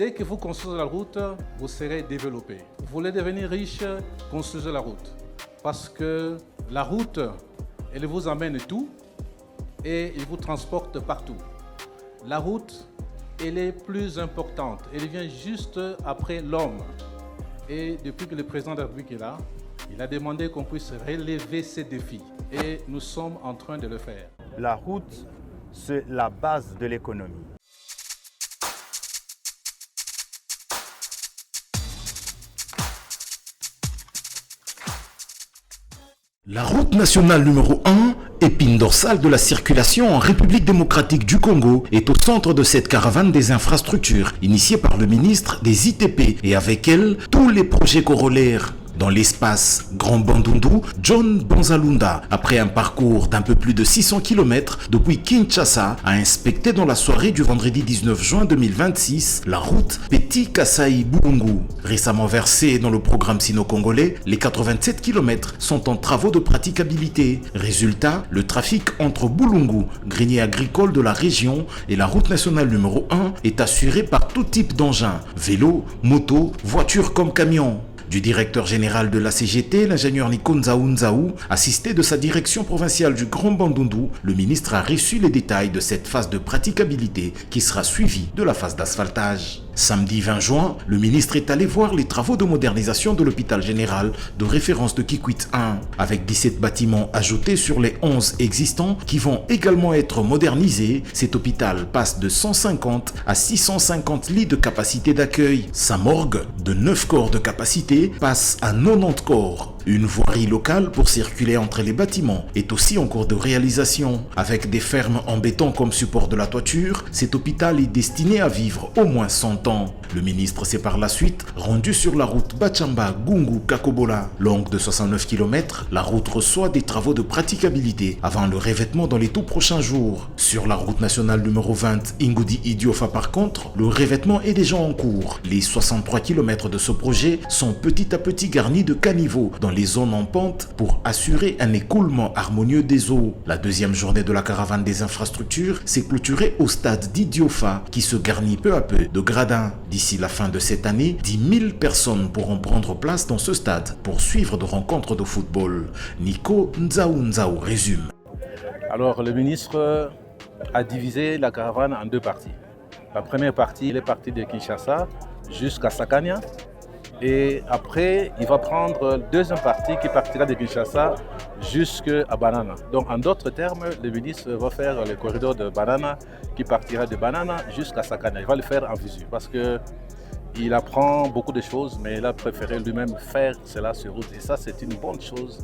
Dès que vous construisez la route, vous serez développé. Vous voulez devenir riche, construisez la route. Parce que la route, elle vous amène tout et elle vous transporte partout. La route, elle est plus importante. Elle vient juste après l'homme. Et depuis que le président de la République est là, il a demandé qu'on puisse relever ces défis. Et nous sommes en train de le faire. La route, c'est la base de l'économie. La route nationale numéro 1, épine dorsale de la circulation en République démocratique du Congo, est au centre de cette caravane des infrastructures initiée par le ministre des ITP et avec elle tous les projets corollaires. Dans l'espace Grand Bandundu, John Banzalunda, après un parcours d'un peu plus de 600 km depuis Kinshasa, a inspecté dans la soirée du vendredi 19 juin 2026 la route Petit Kasai-Bulungu. Récemment versée dans le programme sino-congolais, les 87 km sont en travaux de praticabilité. Résultat, le trafic entre Bulungu, grenier agricole de la région, et la route nationale numéro 1 est assuré par tout type d'engins, vélos, motos, voitures comme camions. Du directeur général de la CGT, l'ingénieur Nico Nzaou, assisté de sa direction provinciale du Grand Bandundu, le ministre a reçu les détails de cette phase de praticabilité qui sera suivie de la phase d'asphaltage. Samedi 20 juin, le ministre est allé voir les travaux de modernisation de l'hôpital général de référence de Kikwit 1, avec 17 bâtiments ajoutés sur les 11 existants qui vont également être modernisés. Cet hôpital passe de 150 à 650 lits de capacité d'accueil. Sa morgue, de 9 corps de capacité, passe à 90 corps. Une voirie locale pour circuler entre les bâtiments est aussi en cours de réalisation. Avec des fermes en béton comme support de la toiture, cet hôpital est destiné à vivre au moins 100 ans. Le ministre s'est par la suite rendu sur la route Bachamba-Gungu-Kakobola. Longue de 69 km, la route reçoit des travaux de praticabilité avant le revêtement dans les tout prochains jours. Sur la route nationale numéro 20 Ingudi-Idiofa par contre, le revêtement est déjà en cours. Les 63 km de ce projet sont petit à petit garnis de caniveaux dans les zones en pente pour assurer un écoulement harmonieux des eaux. La deuxième journée de la caravane des infrastructures s'est clôturée au stade d'Idiofa qui se garnit peu à peu de gradins. D'ici la fin de cette année, 10 000 personnes pourront prendre place dans ce stade pour suivre de rencontres de football. Nico Nzaou résume. Alors le ministre a divisé la caravane en deux parties. La première partie, il est parti de Kinshasa jusqu'à Sakania. Et après, il va prendre la deuxième partie qui partira de Kinshasa jusqu'à Banana. Donc en d'autres termes, le ministre va faire le corridor de Banana qui partira de Banana jusqu'à Sakana. Il va le faire en visu parce qu'il apprend beaucoup de choses, mais il a préféré lui-même faire cela sur route. Et ça, c'est une bonne chose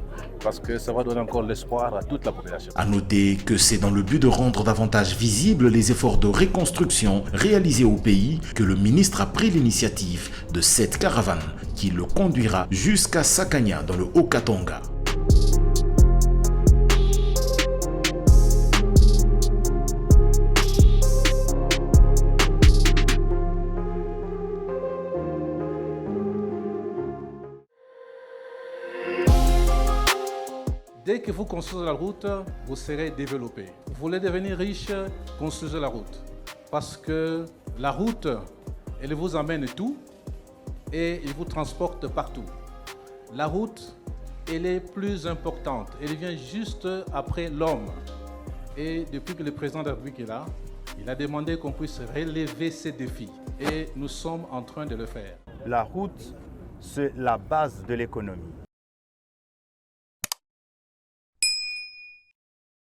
parce que ça va donner encore l'espoir à toute la population. À noter que c'est dans le but de rendre davantage visibles les efforts de reconstruction réalisés au pays que le ministre a pris l'initiative de cette caravane qui le conduira jusqu'à Sakania dans le Haut-Katanga. Dès que vous construisez la route, vous serez développé. Vous voulez devenir riche, construisez la route. Parce que la route, elle vous amène tout et elle vous transporte partout. La route, elle est plus importante. Elle vient juste après l'homme. Et depuis que le président de la République est là, il a demandé qu'on puisse relever ces défis. Et nous sommes en train de le faire. La route, c'est la base de l'économie.